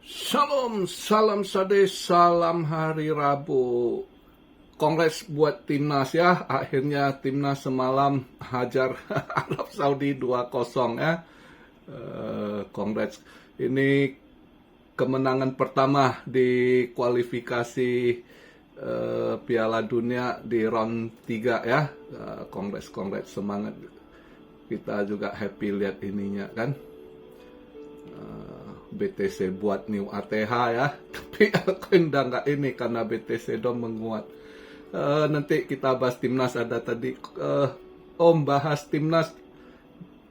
Shalom, salam sade, salam hari Rabu. Kongres buat timnas ya. Akhirnya timnas semalam hajar Arab Saudi 2-0 ya. Kongres ini kemenangan pertama di kualifikasi Piala Dunia di round 3 ya. Kongres semangat. Kita juga happy lihat ininya kan. BTC buat new ATH ya, tapi aku udah nggak ini karena BTC dong menguat. Nanti kita bahas timnas, ada tadi Om bahas timnas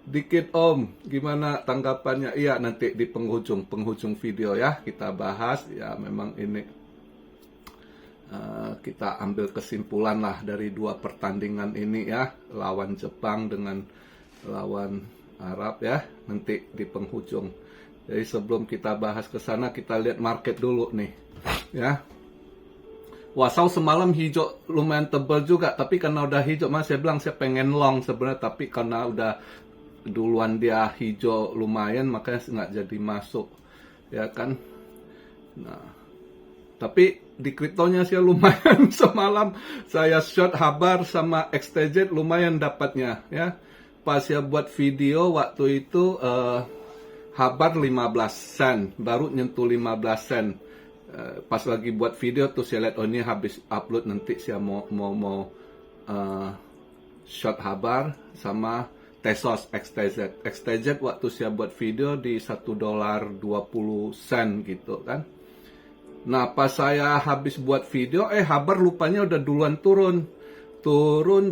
dikit Om, gimana tanggapannya? Iya, nanti di penghujung video ya kita bahas ya. Memang ini kita ambil kesimpulan lah dari dua pertandingan ini ya, lawan Jepang dengan lawan Arab ya, nanti di penghujung. Jadi sebelum kita bahas ke sana, kita lihat market dulu nih, ya. Wasau semalam hijau lumayan tebal juga, tapi karena udah hijau, mas saya bilang saya pengen long sebenarnya, tapi karena udah duluan dia hijau lumayan, makanya nggak jadi masuk, ya kan. Nah, tapi di kriptonya saya lumayan semalam, saya short Habar sama XTZ lumayan dapatnya, ya. Pas saya buat video waktu itu, Habar 15 sen, baru nyentuh 15 sen. Pas lagi buat video tuh saya lihat, oh ini habis upload, nanti saya mau short Habar sama Tesos XTZ. XTZ waktu saya buat video di $1.20 gitu kan. Nah pas saya habis buat video, Habar lupanya udah duluan turun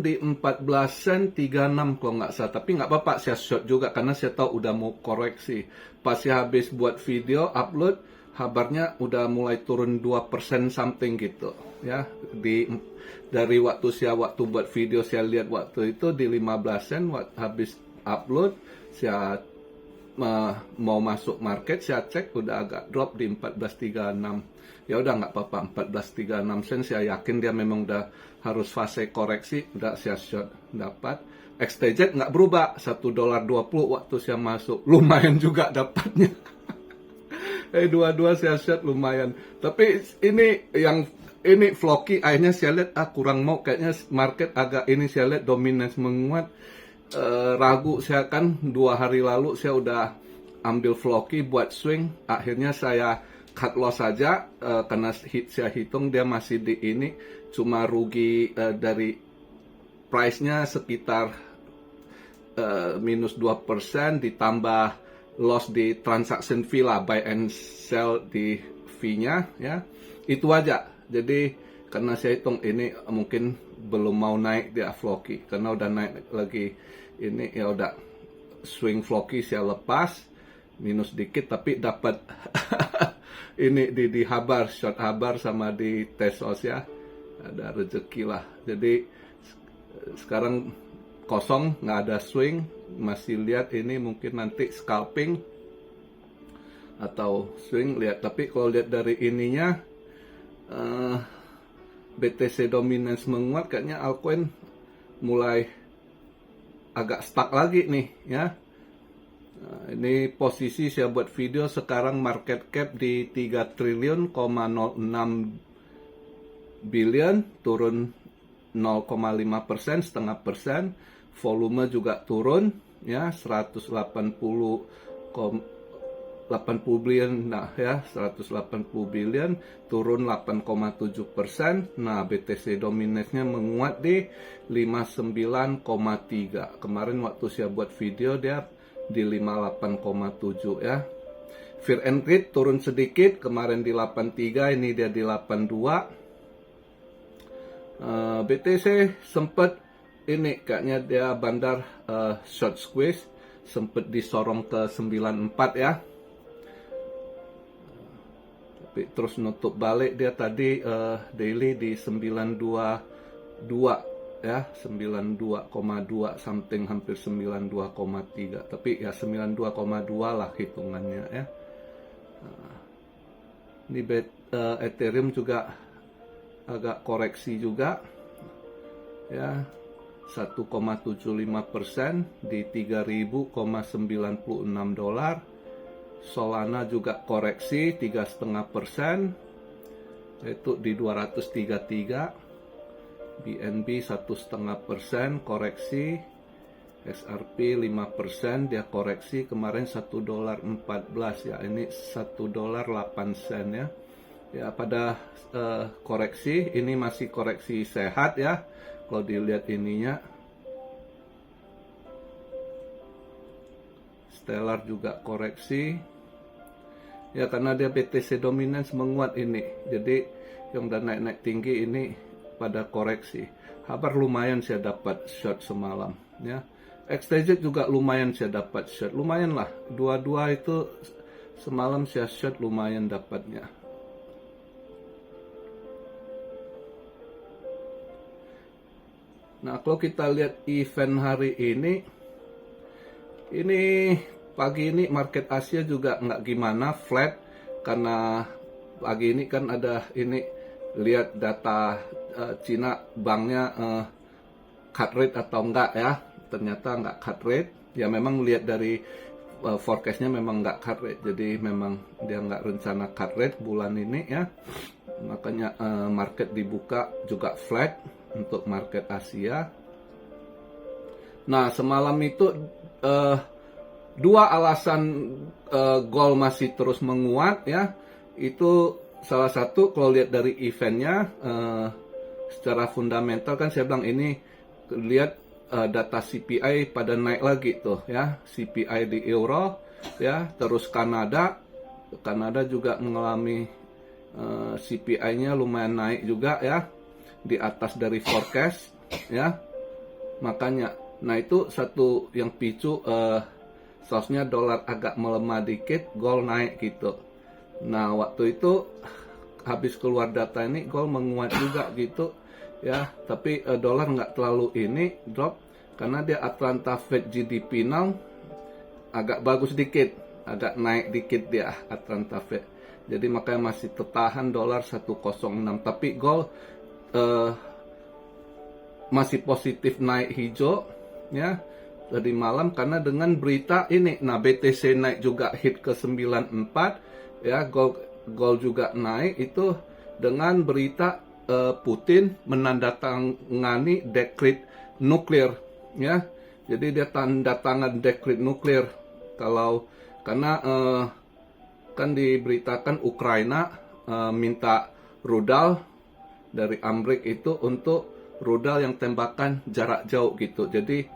di 14 sen 36 kalau nggak salah, tapi nggak apa-apa, saya short juga karena saya tahu udah mau koreksi. Pas saya habis buat video upload, Habarnya udah mulai turun 2% something gitu ya. Dari waktu buat video saya lihat waktu itu di 15 sen, habis upload saya mau masuk market, saya cek udah agak drop di 14.36. Ya udah nggak apa-apa, 14.36 sen saya yakin dia memang udah harus fase koreksi, udah saya short dapat. XTZ nggak berubah, $1.20 waktu saya masuk, lumayan juga dapatnya. Dua-dua saya short lumayan. Tapi ini Floki akhirnya saya lihat kurang mau, kayaknya market agak ini, saya lihat dominance menguat. Ragu saya kan 2 hari lalu saya udah ambil Floki buat swing, akhirnya saya cut loss saja karena saya hitung dia masih di ini, cuma rugi dari price-nya sekitar minus 2% ditambah loss di transaction fee lah, buy and sell di fee-nya ya. Itu aja. Jadi karena saya hitung ini mungkin belum mau naik dia Floki, karena udah naik lagi ini ya udah swing Floki saya lepas minus dikit, tapi dapat ini di Habar, short Habar sama di Tesos ya, ada rezeki lah. Jadi sekarang kosong, nggak ada swing, masih lihat ini mungkin nanti scalping atau swing, lihat. Tapi kalau lihat dari ininya BTC dominance menguat, kayaknya altcoin mulai agak stuck lagi nih ya. Nah, ini posisi saya buat video sekarang market cap di 3 triliun, 06 billion, turun 0,5%, setengah persen. Volume juga turun ya, 180 billion, nah ya 180 billion, turun 8,7%. Nah BTC dominance-nya menguat di 59,3. Kemarin waktu saya buat video dia di 58,7 ya. Fear and Greed turun sedikit, kemarin di 83, ini dia di 82. BTC sempat ini kayaknya dia bandar short squeeze, sempat disorong ke 94 ya. Tapi terus nutup balik dia tadi daily di 922 ya, 92,2 something, hampir 92,3, tapi ya 92,2 lah hitungannya ya. Ini Ethereum juga agak koreksi juga ya, 1,75% di $3.096. Solana juga koreksi 3,5%, yaitu di 233. BNB 1,5% koreksi, XRP 5% dia koreksi kemarin $1.14 ya, ini $1.08 ya. Ya pada koreksi ini masih koreksi sehat ya. Kalau dilihat ininya, Stellar juga koreksi ya karena dia BTC dominance menguat ini. Jadi yang udah naik-naik tinggi ini pada koreksi. Habar lumayan saya dapat short semalam ya. XTZ juga lumayan saya dapat short, lumayan lah. Dua-dua itu semalam saya short lumayan dapatnya. Nah kalau kita lihat event hari ini pagi ini market Asia juga nggak gimana, flat, karena pagi ini kan ada ini lihat data Cina banknya cut rate atau enggak ya, ternyata nggak cut rate ya, memang lihat dari forecastnya memang nggak cut rate, jadi memang dia nggak rencana cut rate bulan ini ya, makanya market dibuka juga flat untuk market Asia. Nah semalam itu dua alasan gold masih terus menguat ya, itu salah satu kalau lihat dari eventnya secara fundamental kan saya bilang ini lihat data CPI pada naik lagi tuh ya, CPI di Euro ya, terus Kanada juga mengalami CPI-nya lumayan naik juga ya, di atas dari forecast ya, makanya nah itu satu yang picu seharusnya dolar agak melemah dikit, gold naik gitu. Nah waktu itu habis keluar data ini gold menguat juga gitu ya, tapi dolar nggak terlalu ini drop karena dia Atlanta Fed GDP now agak bagus dikit, agak naik dikit dia Atlanta Fed, jadi makanya masih tertahan dolar 106, tapi gold masih positif naik hijau ya tadi malam karena dengan berita ini. Nah BTC naik juga hit ke 94 ya, gold juga naik itu dengan berita Putin menandatangani dekret nuklir ya, jadi dia tanda tangan dekret nuklir karena kan diberitakan Ukraina minta rudal dari Amerika itu untuk rudal yang tembakan jarak jauh gitu, jadi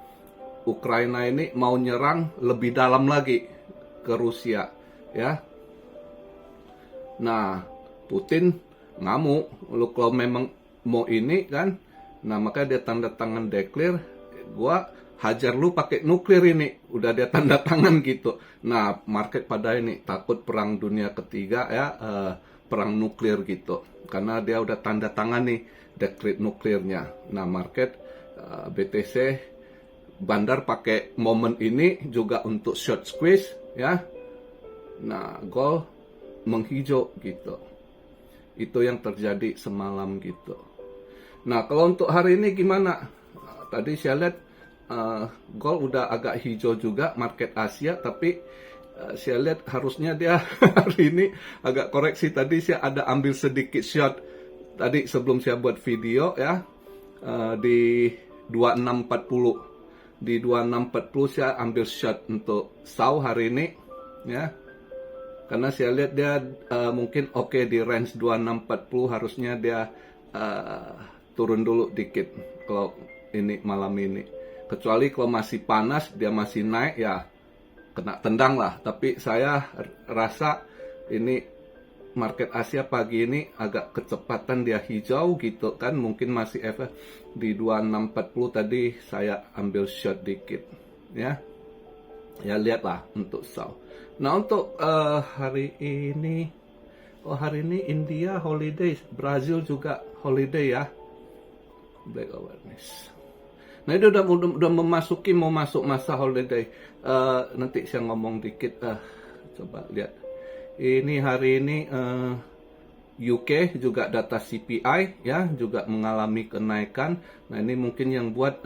Ukraina ini mau nyerang lebih dalam lagi ke Rusia ya. Nah Putin ngamuk, lu kalau memang mau ini kan, nah makanya dia tanda tangan deklir, gua hajar lu pakai nuklir ini, udah dia tanda tangan gitu. Nah market pada ini takut perang dunia ketiga ya, perang nuklir gitu, karena dia udah tanda tangan nih dekret nuklirnya. Nah market BTC bandar pakai momen ini juga untuk short squeeze ya. Nah gold menghijau gitu, itu yang terjadi semalam gitu. Nah kalau untuk hari ini gimana? Tadi saya lihat gold udah agak hijau juga market Asia, tapi saya lihat harusnya dia hari ini agak koreksi. Tadi saya ada ambil sedikit short tadi sebelum saya buat video ya, di 2640. Di 2640 saya ambil short untuk SAU hari ini ya, karena saya lihat dia mungkin oke di range 2640, harusnya dia turun dulu dikit kalau ini malam ini, kecuali kalau masih panas dia masih naik ya kena tendang lah. Tapi saya rasa ini market Asia pagi ini agak kecepatan dia hijau gitu kan, mungkin masih efek di 2640 tadi saya ambil short dikit ya. Ya lihatlah untuk SAU. Nah untuk hari ini, hari ini India holiday, Brazil juga holiday ya, Black Awareness. Nah itu udah memasuki mau masuk masa holiday. Nanti saya ngomong dikit, coba lihat. Ini hari ini UK juga data CPI ya, juga mengalami kenaikan. Nah ini mungkin yang buat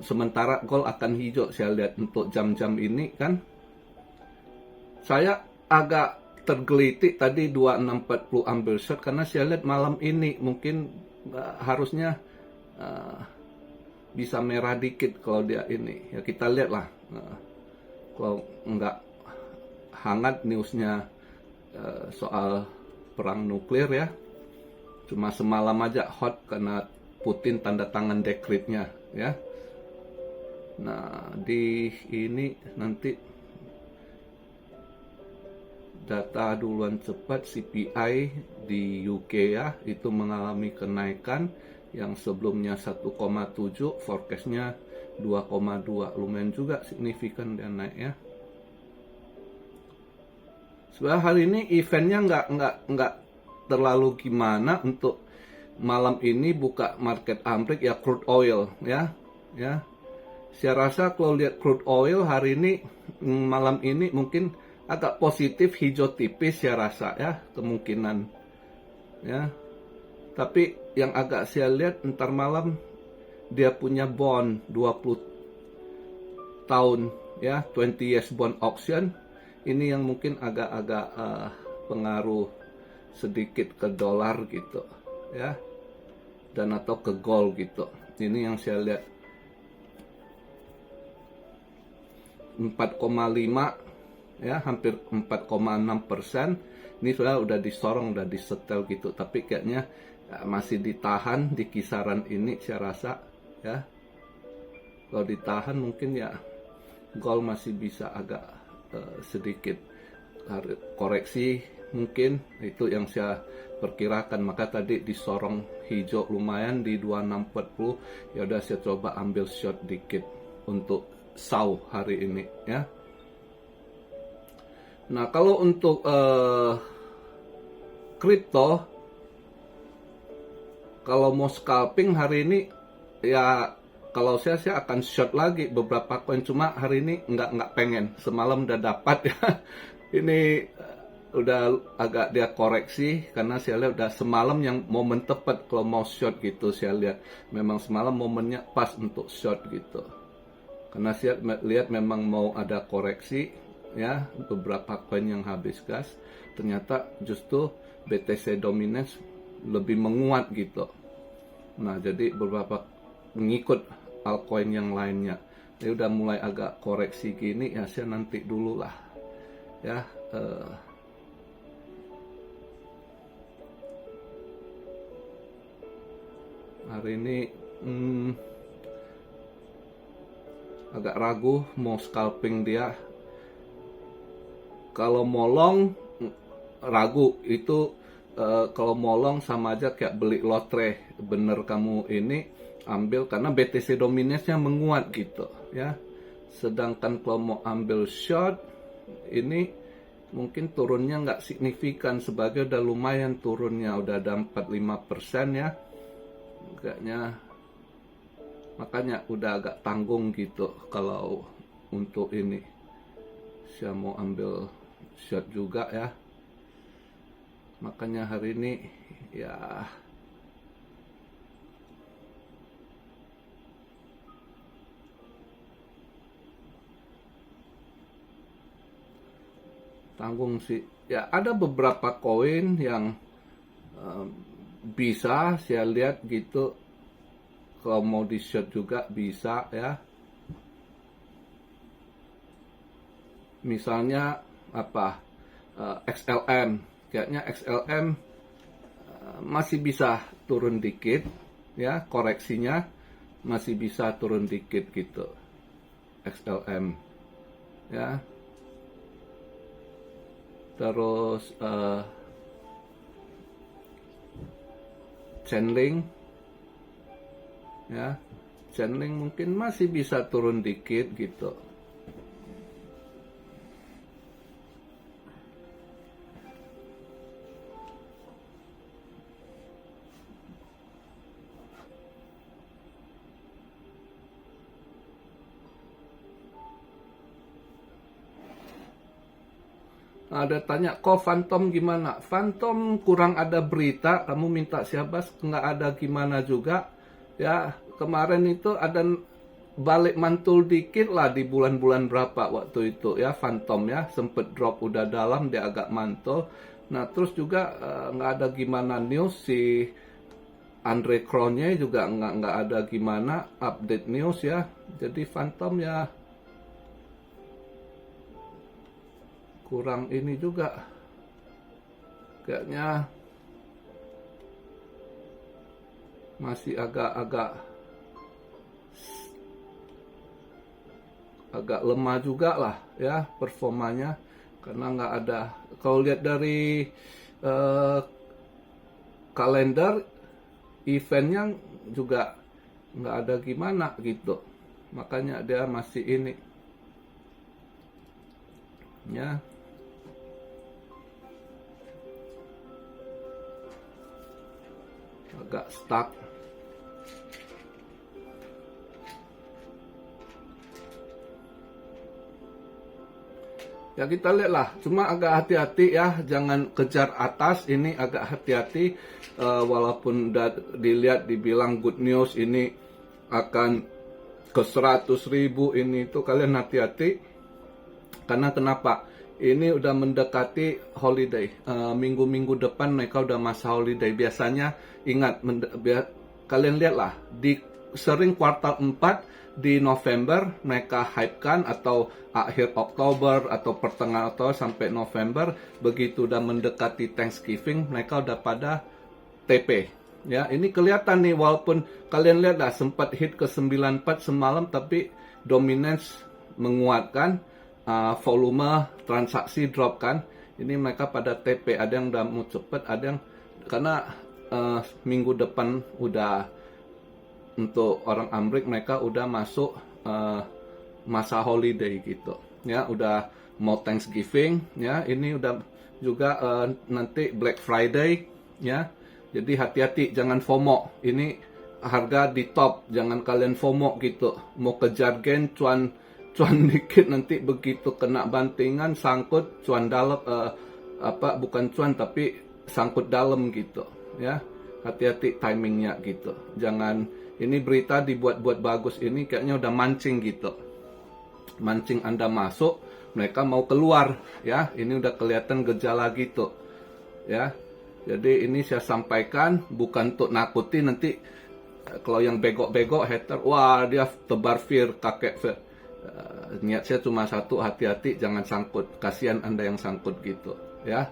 sementara gold akan hijau saya lihat untuk jam-jam ini kan. saya agak tergelitik tadi 2640 ambil short karena saya lihat malam ini mungkin harusnya bisa merah dikit kalau dia ini. Ya kita lihat lah. Kalau nggak hangat newsnya soal perang nuklir ya. Cuma semalam aja hot karena Putin tanda tangan dekretnya ya. Nah, di ini nanti data duluan cepat CPI di UK ya, itu mengalami kenaikan yang sebelumnya 1,7, forecastnya 2,2, lumayan juga signifikan dia naik ya. Sebenarnya hari ini eventnya nggak terlalu gimana untuk malam ini buka market Amrik ya crude oil ya. Saya rasa kalau lihat crude oil hari ini malam ini mungkin agak positif hijau tipis saya rasa ya kemungkinan ya. Tapi yang agak saya lihat ntar malam dia punya bond 20 tahun ya 20 years bond auction ini yang mungkin agak-agak pengaruh sedikit ke dolar gitu ya dan atau ke gold gitu. Ini yang saya lihat 4,5 ya hampir 4,6%. Ini sudah disorong, udah disetel gitu, tapi kayaknya masih ditahan di kisaran ini saya rasa ya. Kalau ditahan mungkin ya gold masih bisa agak sedikit koreksi mungkin, itu yang saya perkirakan. Maka tadi disorong hijau lumayan di 2640, ya udah saya coba ambil short dikit untuk SAU hari ini ya. Nah, kalau untuk kripto, kalau mau scalping hari ini ya kalau saya akan short lagi beberapa koin, cuma hari ini nggak pengen. Semalam udah dapat ya. Ini udah agak dia koreksi karena saya lihat udah semalam yang momen tepat kalau mau short gitu. Saya lihat memang semalam momennya pas untuk short gitu. Karena saya lihat memang mau ada koreksi ya, beberapa koin yang habis gas, ternyata justru BTC Dominance lebih menguat gitu. Nah, jadi beberapa mengikut altcoin yang lainnya. Ini udah mulai agak koreksi gini ya, saya nanti dulu lah ya. Hari ini agak ragu mau scalping dia. Kalau mau long ragu itu, kalau mau long sama aja kayak beli lotre. Bener kamu ini ambil karena BTC dominance-nya menguat gitu ya. Sedangkan kalau mau ambil short ini mungkin turunnya nggak signifikan, sebagai udah lumayan turunnya, udah ada 45% ya kayaknya. Makanya udah agak tanggung gitu kalau untuk ini. Saya mau ambil short juga ya. Makanya hari ini ya tanggung sih. Ya ada beberapa koin yang bisa saya lihat gitu. Kalau mau di short juga bisa ya. Misalnya apa? XLM. Kayaknya XLM masih bisa turun dikit ya, koreksinya masih bisa turun dikit gitu. XLM ya. Terus Chainlink ya, Chainlink mungkin masih bisa turun dikit gitu. Ada tanya, kok Phantom gimana? Phantom kurang ada berita, kamu minta siapa? Nggak ada gimana juga. Ya, kemarin itu ada balik mantul dikit lah di bulan-bulan berapa waktu itu ya, Phantom ya, sempet drop udah dalam, dia agak mantul. Nah terus juga nggak ada gimana news, si Andre Cronje juga nggak ada gimana update news ya, jadi Phantom ya kurang ini juga kayaknya, masih agak lemah juga lah ya performanya, karena nggak ada, kalau lihat dari kalender eventnya juga nggak ada gimana gitu, makanya dia masih ini ya. Agak stuck. Ya kita lihatlah, cuma agak hati-hati ya, jangan kejar atas, ini agak hati-hati. Walaupun dilihat dibilang good news ini akan ke 100.000 ini itu, kalian hati-hati. Karena kenapa? Ini udah mendekati holiday, minggu-minggu depan mereka udah masa holiday. Biasanya ingat, kalian lihatlah di sering kuartal 4 di November mereka hypekan, atau akhir Oktober atau pertengahan Oktober sampai November, begitu udah mendekati Thanksgiving mereka udah pada TP ya. Ini kelihatan nih, walaupun kalian lihat lah sempat hit ke 94 semalam, tapi dominance menguatkan, volume transaksi drop kan. Ini mereka pada TP, ada yang udah mau cepet, ada yang karena minggu depan udah untuk orang Amrik, mereka udah masuk masa holiday gitu ya, udah mau Thanksgiving ya, ini udah juga nanti Black Friday ya. Jadi hati-hati, jangan FOMO, ini harga di top, jangan kalian FOMO gitu, mau kejar gain cuan dikit, nanti begitu kena bantingan sangkut cuan dalam, bukan cuan tapi sangkut dalam gitu ya. Hati-hati timingnya gitu, jangan ini berita dibuat-buat bagus, ini kayaknya udah mancing gitu, mancing Anda masuk, mereka mau keluar ya. Ini udah kelihatan gejala gitu ya. Jadi ini saya sampaikan bukan untuk nakuti, nanti kalau yang bego-bego hater, wah dia tebar fear, kakek fear. Niat saya cuma satu, hati-hati jangan sangkut, kasihan Anda yang sangkut gitu ya.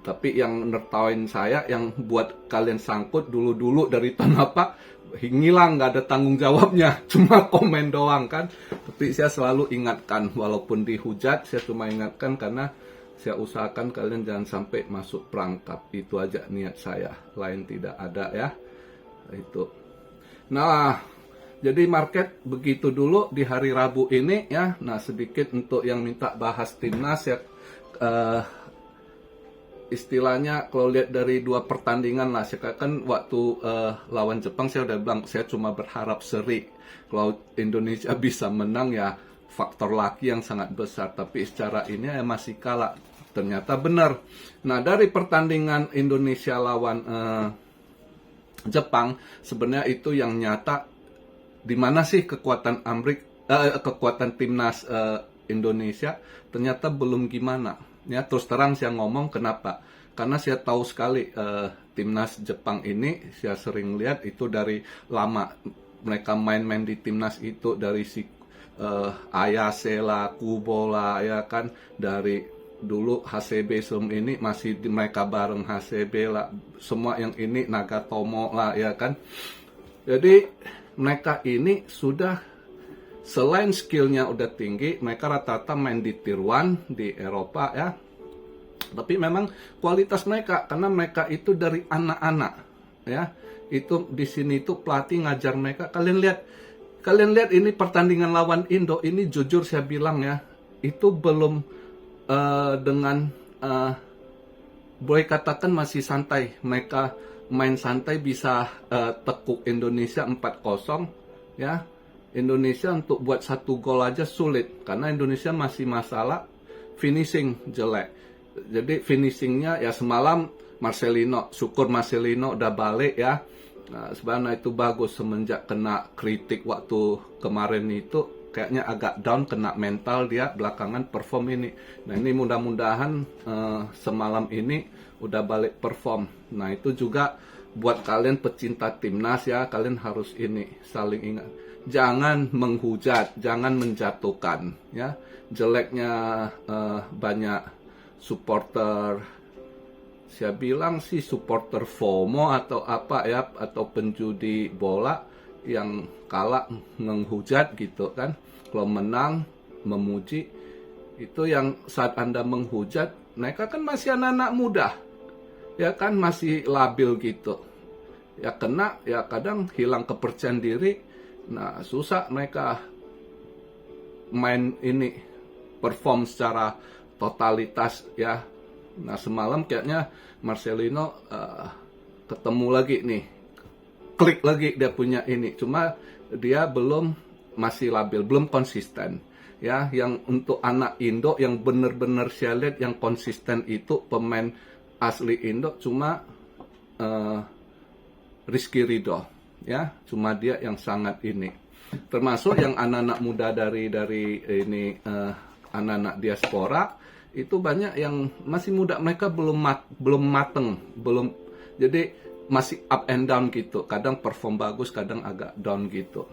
Tapi yang nertawain saya, yang buat kalian sangkut dulu-dulu dari tahun apa, ngilang, nggak ada tanggung jawabnya, cuma komen doang kan. Tapi saya selalu ingatkan, walaupun dihujat, saya cuma ingatkan karena saya usahakan kalian jangan sampai masuk perangkap. Itu aja niat saya, lain tidak ada ya. Itu. Nah, jadi market begitu dulu di hari Rabu ini ya. Nah, sedikit untuk yang minta bahas timnas ya. Istilahnya kalau lihat dari dua pertandingan lah, saya kan waktu lawan Jepang saya udah bilang saya cuma berharap seri. Kalau Indonesia bisa menang ya faktor laki yang sangat besar, tapi secara ini ya masih kalah. Ternyata benar. Nah, dari pertandingan Indonesia lawan Jepang, sebenarnya itu yang nyata di mana sih kekuatan kekuatan timnas Indonesia, ternyata belum gimana. Ya, terus terang saya ngomong kenapa? Karena saya tahu sekali timnas Jepang ini, saya sering lihat itu dari lama mereka main-main di timnas itu, dari si Ayase lah, Kubo lah ya kan, dari dulu HCB sebelum ini masih mereka bareng HCB lah, semua yang ini Nagatomo lah ya kan. Jadi mereka ini sudah, selain skillnya udah tinggi, mereka rata-rata main di Tier 1 di Eropa ya. Tapi memang kualitas mereka, karena mereka itu dari anak-anak ya. Itu di sini itu pelatih ngajar mereka. Kalian lihat ini pertandingan lawan Indo ini, jujur saya bilang ya, itu belum dengan boleh katakan masih santai. Mereka main santai, bisa tekuk Indonesia 4-0 ya. Indonesia untuk buat 1 gol aja sulit, karena Indonesia masih masalah finishing jelek. Jadi finishingnya ya semalam Marcelino, syukur Marcelino udah balik ya. Nah, sebenarnya itu bagus semenjak kena kritik waktu kemarin itu kayaknya agak down, kena mental dia belakangan perform ini. Nah, ini mudah-mudahan semalam ini udah balik perform. Nah, itu juga buat kalian pecinta timnas ya, kalian harus ini saling ingat. Jangan menghujat, jangan menjatuhkan ya. Jeleknya banyak supporter, saya bilang sih supporter FOMO atau apa ya, atau penjudi bola yang kalah menghujat gitu kan. Kalau menang memuji, itu yang saat Anda menghujat, mereka kan masih anak-anak muda, ya kan, masih labil gitu. Ya kena, ya kadang hilang kepercayaan diri. Nah, susah mereka main ini perform secara totalitas ya. Nah, semalam kayaknya Marcelino ketemu lagi nih, klik lagi dia punya ini. Cuma dia masih labil, belum konsisten. Ya, yang untuk anak Indo yang benar-benar saya lihat yang konsisten itu pemain asli Indo cuma Rizky Ridho. Ya, cuma dia yang sangat ini. Termasuk yang anak-anak muda dari ini anak-anak diaspora itu banyak yang masih muda, mereka belum mateng, jadi masih up and down gitu, kadang perform bagus, kadang agak down gitu.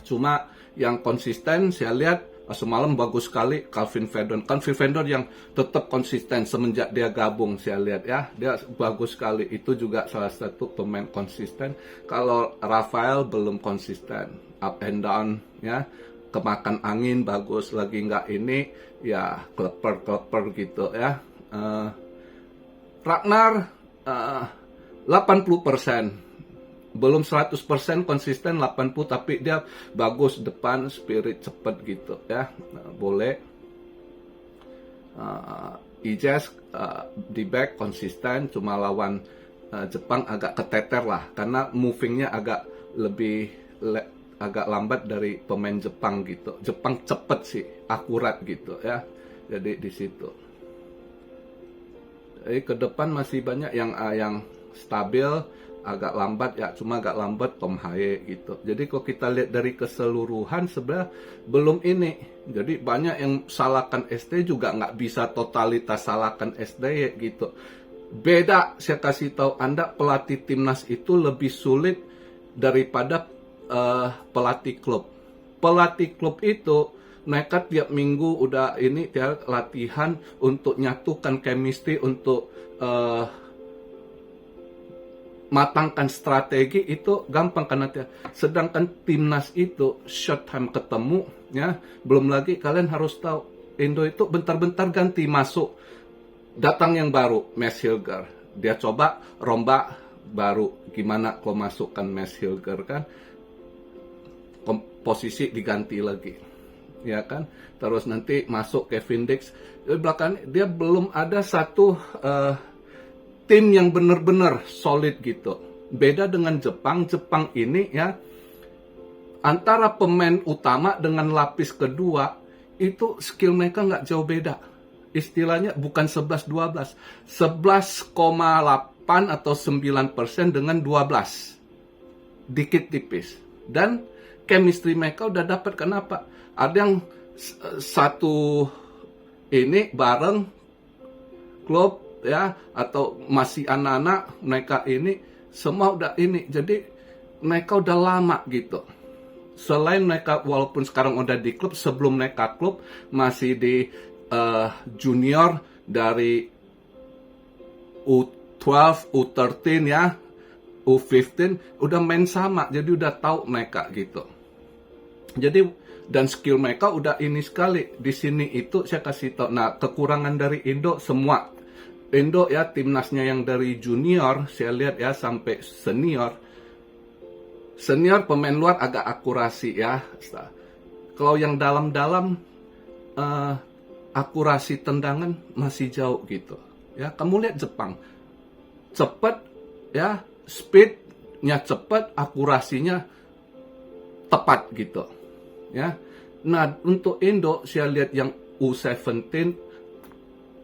Cuma yang konsisten saya lihat semalam bagus sekali Calvin Vendor yang tetap konsisten semenjak dia gabung, saya lihat ya, dia bagus sekali, itu juga salah satu pemain konsisten. Kalau Rafael belum konsisten, up and down ya, kemakan angin bagus lagi nggak ini ya, kleper gitu ya. Ragnar 80%, belum 100% konsisten, 80, tapi dia bagus depan, spirit cepet gitu ya. Boleh Ijes di back konsisten, cuma lawan Jepang agak keteter lah karena movingnya agak agak lambat dari pemain Jepang gitu. Jepang cepet sih, akurat gitu ya. Jadi di situ. Jadi ke depan masih banyak yang stabil, agak lambat ya, cuma agak lambat Tom Haye gitu. Jadi kalau kita lihat dari keseluruhan sebenarnya belum ini. Jadi banyak yang salahkan ST juga nggak bisa totalitas salahkan SDY gitu. Beda, saya kasih tahu Anda, pelatih timnas itu lebih sulit daripada pelatih klub. Pelatih klub itu mereka tiap minggu udah ini tiap latihan untuk nyatukan chemistry, untuk matangkan strategi, itu gampang karena sedangkan timnas itu short time ketemu ya. Belum lagi kalian harus tahu Indo itu bentar-bentar ganti masuk, datang yang baru Max Hilger, dia coba rombak baru, gimana kalau masukkan Max Hilger kan, posisi diganti lagi ya kan. Terus nanti masuk Kevin Dix, belakang dia belum ada satu tim yang benar-benar solid gitu. Beda dengan Jepang ini ya, antara pemain utama dengan lapis kedua itu skill mereka nggak jauh beda. Istilahnya bukan 11-12, 11,8 atau 9% dengan 12, dikit tipis. Dan chemistry mereka udah dapat. Kenapa? Ada yang satu ini bareng klub ya, atau masih anak-anak, mereka ini semua udah ini, jadi mereka udah lama gitu. Selain mereka walaupun sekarang udah di klub, sebelum mereka klub masih di junior dari U12, U13 ya, U15 udah main sama, jadi udah tahu mereka gitu. Jadi dan skill mereka udah ini sekali di sini. Itu saya kasih tahu. Nah, kekurangan dari Indo semua. Indo ya, timnasnya yang dari junior saya lihat ya sampai senior. Senior pemain luar agak akurasi ya. Kalau yang dalam-dalam akurasi tendangan masih jauh gitu. Ya, kamu lihat Jepang. Cepat ya, speednya cepat, akurasinya tepat gitu. Ya. Nah, untuk Indo saya lihat yang U17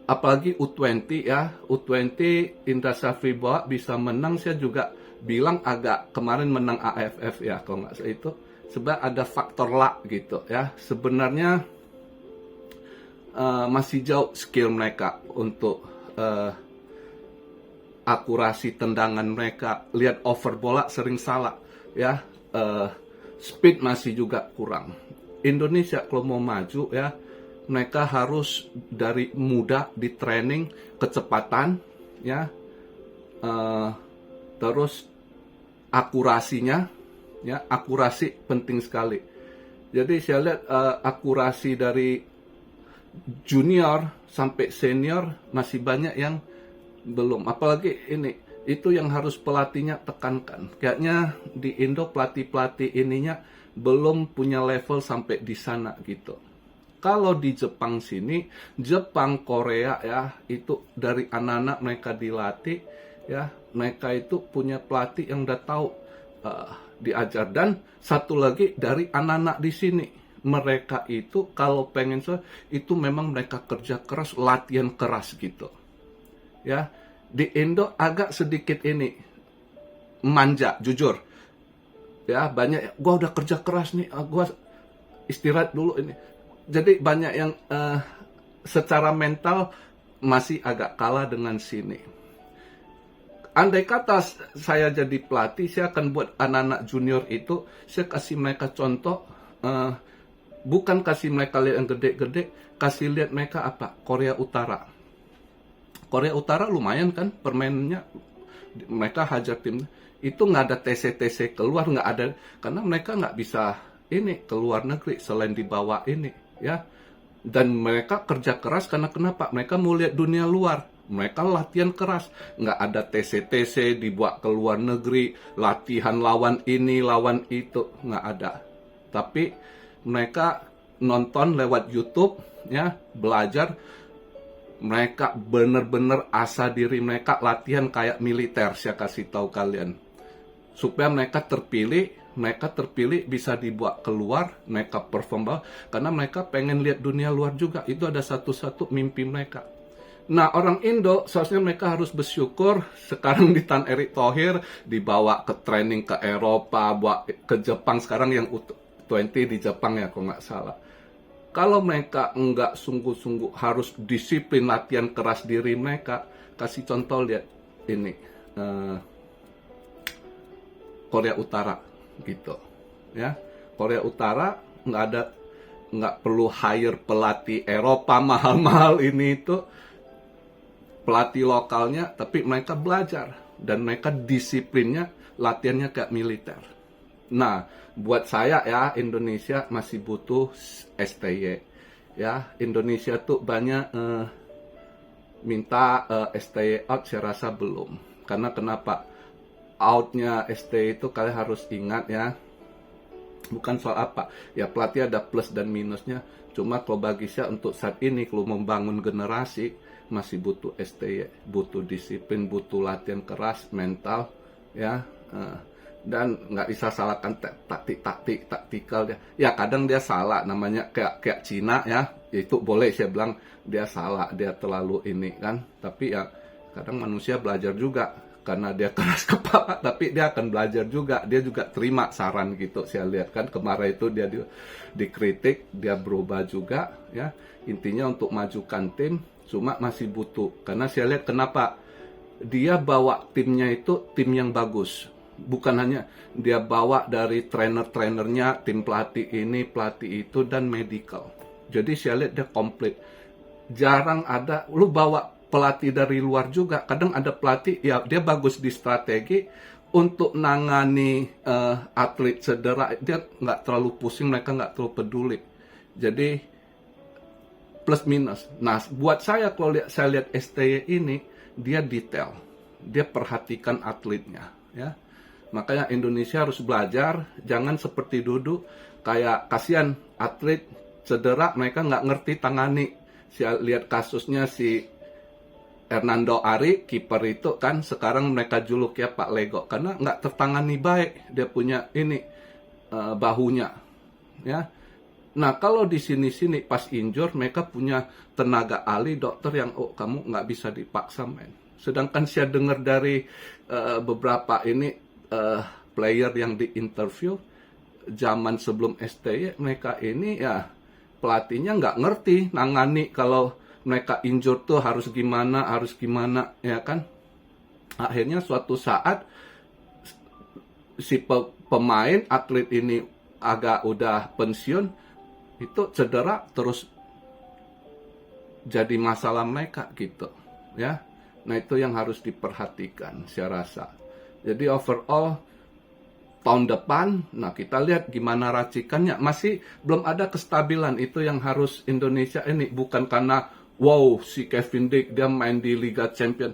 apalagi U20 ya, U20 Indra Safri bawa bisa menang, saya juga bilang agak kemarin menang AFF ya kalau nggak salah itu, sebab ada faktor luck gitu ya. Sebenarnya masih jauh skill mereka untuk akurasi tendangan mereka. Lihat over bola sering salah ya. Speed masih juga kurang. Indonesia kalau mau maju ya, mereka harus dari muda di training kecepatan ya, terus akurasinya ya, akurasi penting sekali. Jadi saya lihat akurasi dari junior sampai senior masih banyak yang belum, apalagi ini itu yang harus pelatihnya tekankan. Kayaknya di Indo pelatih ininya belum punya level sampai di sana gitu. Kalau di Jepang sini, Jepang, Korea ya, itu dari anak-anak mereka dilatih ya, mereka itu punya pelatih yang udah tahu diajar. Dan satu lagi dari anak-anak di sini, mereka itu kalau pengen itu memang mereka kerja keras, latihan keras gitu. Ya, di Indo agak sedikit ini manja, jujur. Ya, banyak gua udah kerja keras nih, gua istirahat dulu ini. Jadi banyak yang secara mental masih agak kalah dengan sini. Andai kata saya jadi pelatih, saya akan buat anak-anak junior itu, saya kasih mereka contoh, bukan kasih mereka lihat yang gede-gede, kasih lihat mereka apa? Korea Utara. Korea Utara lumayan kan permainannya, mereka hajar tim. Itu nggak ada TC-TC keluar, nggak ada, karena mereka nggak bisa ini keluar negeri selain dibawa ini ya. Dan mereka kerja keras karena kenapa? Mereka mau lihat dunia luar. Mereka latihan keras, nggak ada TC-TC dibawa ke luar negeri, latihan lawan ini, lawan itu, nggak ada. Tapi mereka nonton lewat YouTube ya, belajar. Mereka benar-benar asa diri mereka latihan kayak militer, saya kasih tahu kalian. Supaya mereka terpilih bisa dibawa keluar, mereka perform bawah, karena mereka pengen lihat dunia luar juga. Itu ada satu-satu mimpi mereka. Nah, orang Indo seharusnya mereka harus bersyukur sekarang di Tan Erick Thohir dibawa ke training ke Eropa, bawa ke Jepang sekarang yang U20 di Jepang ya kalau nggak salah. Kalau mereka nggak sungguh-sungguh harus disiplin latihan keras diri mereka, kasih contoh lihat ini Korea Utara gitu ya. Korea Utara nggak perlu hire pelatih Eropa mahal-mahal ini itu, pelatih lokalnya, tapi mereka belajar dan mereka disiplinnya latihannya kayak militer. Nah, buat saya ya, Indonesia masih butuh STY ya. Indonesia tuh banyak minta STY out, saya rasa belum. Karena kenapa? Outnya STY itu kalian harus ingat ya, bukan soal apa ya, pelatih ada plus dan minusnya. Cuma kalau bagi saya untuk saat ini kalau membangun generasi masih butuh STY, butuh disiplin, butuh latihan keras, mental ya. Dan nggak bisa salahkan taktikal dia. Ya kadang dia salah, namanya kayak Cina ya, itu boleh saya bilang dia salah, dia terlalu ini kan. Tapi ya kadang manusia belajar juga, karena dia keras kepala, tapi dia akan belajar juga, dia juga terima saran gitu. Saya lihat kan kemarin itu dia dikritik, dia berubah juga ya. Intinya untuk majukan tim, cuma masih butuh. Karena saya lihat kenapa dia bawa timnya itu tim yang bagus. Bukan hanya dia bawa dari trainer-trainernya, tim pelatih ini, pelatih itu, dan medical. Jadi saya lihat dia komplit. Jarang ada, lu bawa pelatih dari luar juga. Kadang ada pelatih, ya dia bagus di strategi, untuk nangani atlet cedera, dia nggak terlalu pusing, mereka nggak terlalu peduli. Jadi plus minus. Nah, buat saya kalau saya lihat STY ini, dia detail, dia perhatikan atletnya, ya. Makanya Indonesia harus belajar, jangan seperti dulu, kayak kasihan atlet cedera, mereka nggak ngerti tangani. Saya lihat kasusnya si Hernando Ari, kiper itu kan, sekarang mereka juluk ya Pak Lego, karena nggak tertangani baik, dia punya ini bahunya, ya. Nah kalau di sini pas injur, mereka punya tenaga ahli, dokter yang kamu nggak bisa dipaksa main. Sedangkan saya dengar dari beberapa ini player yang diinterview zaman sebelum STY, mereka ini ya pelatihnya nggak ngerti nangani kalau mereka injured tuh harus gimana, ya kan. Akhirnya suatu saat si pemain atlet ini agak udah pensiun, itu cedera terus jadi masalah mereka gitu, ya. Nah itu yang harus diperhatikan saya rasa. Jadi overall tahun depan, nah kita lihat gimana racikannya. Masih belum ada kestabilan, itu yang harus Indonesia ini. Bukan karena wow si Kevin Dick dia main di Liga Champion,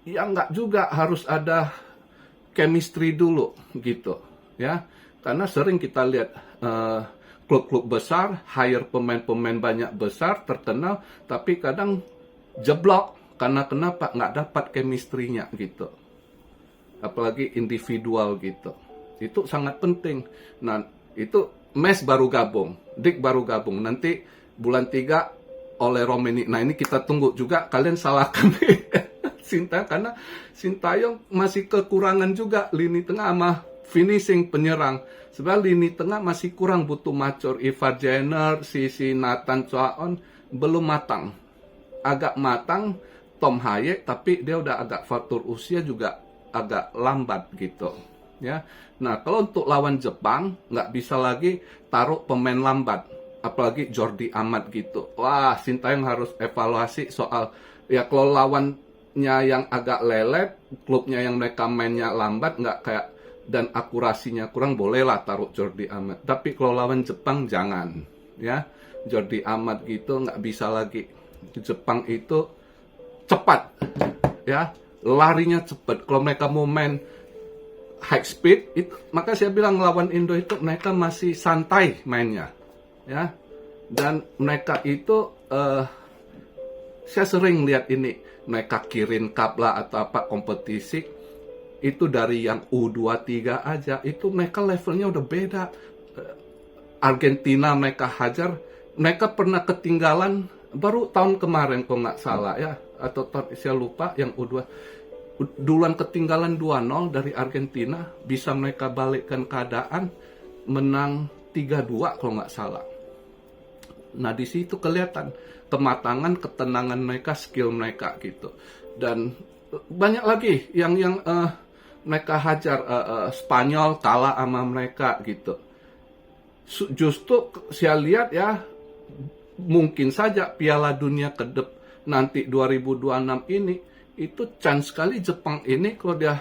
ya nggak juga, harus ada chemistry dulu gitu, ya. Karena sering kita lihat klub-klub besar hire pemain-pemain banyak besar terkenal, tapi kadang jeblok karena kenapa, nggak dapat chemistry-nya gitu, apalagi individual gitu. Itu sangat penting. Nah itu Mes baru gabung, Dick baru gabung, nanti bulan 3 oleh Romeni. Nah ini kita tunggu juga, kalian salahkan Sintayong karena Sintayong masih kekurangan juga lini tengah sama finishing penyerang. Sebenarnya lini tengah masih kurang, butuh macur. Ivar Jenner, si Nathan Choaon belum matang. Agak matang Tom Hayek, tapi dia udah agak faktor usia juga agak lambat gitu, ya. Nah kalau untuk lawan Jepang nggak bisa lagi taruh pemain lambat, apalagi Jordi Amat gitu. Wah, Sintayong harus evaluasi soal, ya kalau lawannya yang agak lelet, klubnya yang mereka mainnya lambat, nggak kayak, dan akurasinya kurang, bolehlah taruh Jordi Amat. Tapi kalau lawan Jepang jangan, ya. Jordi Amat gitu nggak bisa lagi. Jepang itu cepat, ya, larinya cepat. Kalau mereka mau main high speed, itu, maka saya bilang lawan Indo itu mereka masih santai mainnya, ya. Dan mereka itu saya sering lihat ini, mereka Kirin Cup lah atau apa kompetisi, itu dari yang U23 aja, itu mereka levelnya udah beda. Argentina mereka hajar, mereka pernah ketinggalan baru tahun kemarin kalau nggak salah, ya, atau saya lupa, yang U2 duluan ketinggalan 2-0 dari Argentina, bisa mereka balikkan keadaan, menang 3-2 kalau nggak salah. Nah di situ kelihatan kematangan, ketenangan mereka, skill mereka gitu. Dan banyak lagi yang mereka hajar. Spanyol kalah sama mereka gitu. Justru saya lihat ya, mungkin saja Piala Dunia nanti 2026 ini, itu chance sekali Jepang ini kalau dia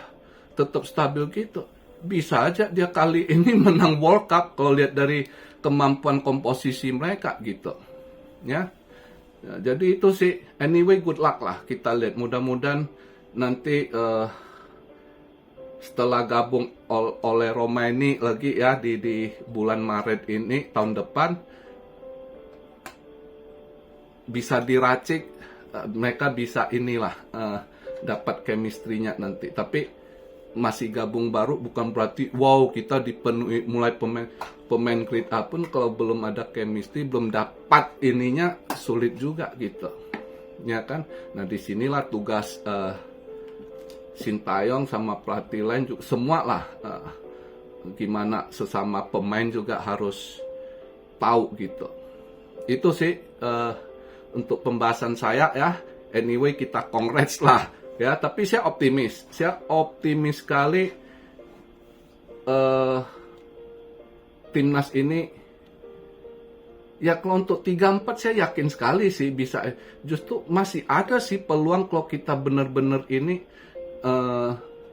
tetap stabil gitu, bisa aja dia kali ini menang World Cup kalau lihat dari kemampuan komposisi mereka gitu, ya. Ya, jadi itu sih, anyway good luck lah, kita lihat, mudah-mudahan nanti setelah gabung oleh Romeni lagi ya di bulan Maret ini tahun depan, bisa diracik, mereka bisa inilah dapat chemistry-nya nanti. Tapi masih gabung baru bukan berarti wow kita dipenuhi mulai pemain grade A pun kalau belum ada chemistry, belum dapat ininya, sulit juga gitu, ya kan. Nah disinilah tugas Sintayong sama pelatih lain juga, semua lah, gimana sesama pemain juga harus tahu gitu. Itu sih untuk pembahasan saya ya. Anyway kita congrats lah ya, tapi saya optimis sekali timnas ini. Ya kalau untuk 3-4 saya yakin sekali sih bisa. Justru masih ada sih peluang kalau kita benar-benar ini,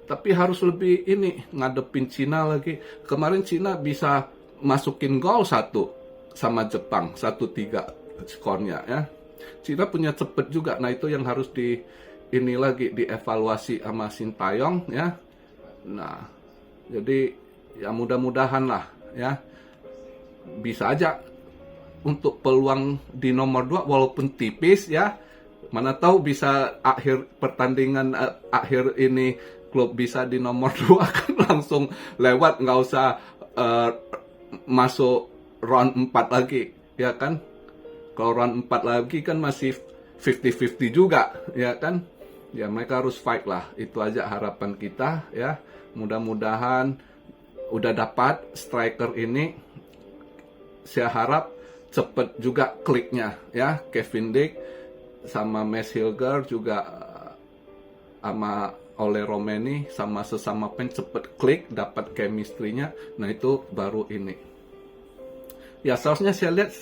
tapi harus lebih ini, ngadepin Cina lagi. Kemarin Cina bisa masukin gol 1 sama Jepang, 1-3 skornya ya. Cina punya cepet juga. Nah itu yang harus ini lagi dievaluasi sama Sintayong ya. Nah jadi ya mudah-mudahan lah ya, bisa aja untuk peluang di nomor 2 walaupun tipis ya. Mana tahu bisa akhir pertandingan, akhir ini klub bisa di nomor 2 kan langsung lewat, nggak usah masuk round 4 lagi ya kan. Kalau round 4 lagi kan masih 50-50 juga, ya kan. Ya mereka harus fight lah, itu aja harapan kita ya. Mudah-mudahan udah dapat striker ini, saya harap cepet juga kliknya ya. Kevin Dick sama Max Hilger juga sama Ole Romeni sama sesama pen cepet klik, dapat chemistry-nya. Nah itu baru ini. Ya seharusnya saya lihat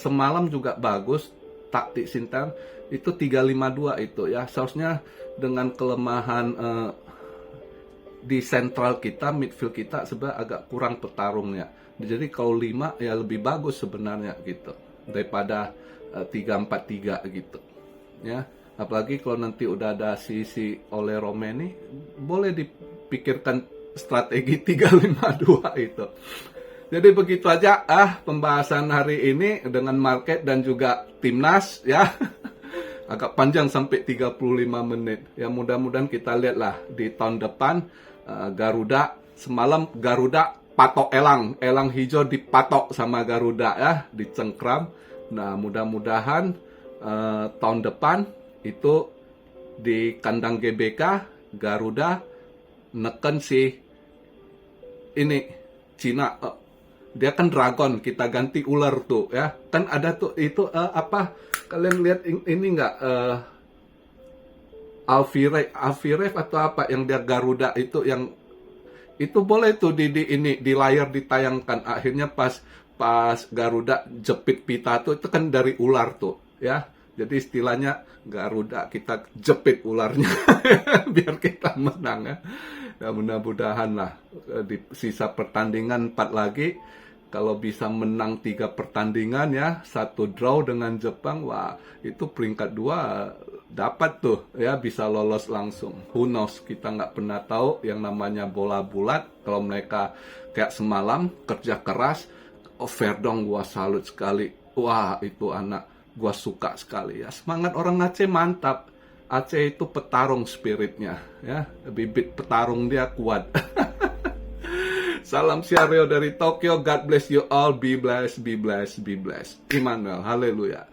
semalam juga bagus taktik Sintang itu 3-5-2 itu ya. Seharusnya dengan kelemahan di sentral kita, midfield kita sebenarnya agak kurang petarungnya. Jadi kalau 5 ya lebih bagus sebenarnya gitu daripada 3-4-3 gitu. Ya, apalagi kalau nanti udah ada si Ole Romeni, boleh dipikirkan strategi 3-5-2 itu. Jadi begitu aja pembahasan hari ini dengan market dan juga timnas ya. Agak panjang sampai 35 menit. Ya mudah-mudahan kita lihatlah di tahun depan Garuda semalam Garuda patok elang hijau dipatok sama Garuda ya, dicengkram. Nah, mudah-mudahan tahun depan itu di kandang GBK Garuda neken si ini Cina. Dia kan dragon, kita ganti ular tuh ya. Kan ada tuh itu apa? Kalian lihat ini nggak? Alfirev atau apa yang dia Garuda itu yang itu boleh tuh di layar ditayangkan. Akhirnya pas Garuda jepit pita tuh itu kan dari ular tuh ya. Jadi istilahnya Garuda kita jepit ularnya biar kita menang ya. Ya mudah-mudahan lah di sisa pertandingan 4 lagi kalau bisa menang 3 pertandingan ya, 1 draw dengan Jepang, wah itu peringkat 2 dapat tuh ya, bisa lolos langsung. Who knows, kita nggak pernah tahu yang namanya bola bulat. Kalau mereka kayak semalam kerja keras, Verdong gua salut sekali. Wah itu anak gua suka sekali ya, semangat orang Aceh mantap. Aceh itu petarung spiritnya ya, bibit petarung dia kuat. Salam Siario dari Tokyo. God bless you all. Be blessed, be blessed, be blessed. Immanuel, haleluya.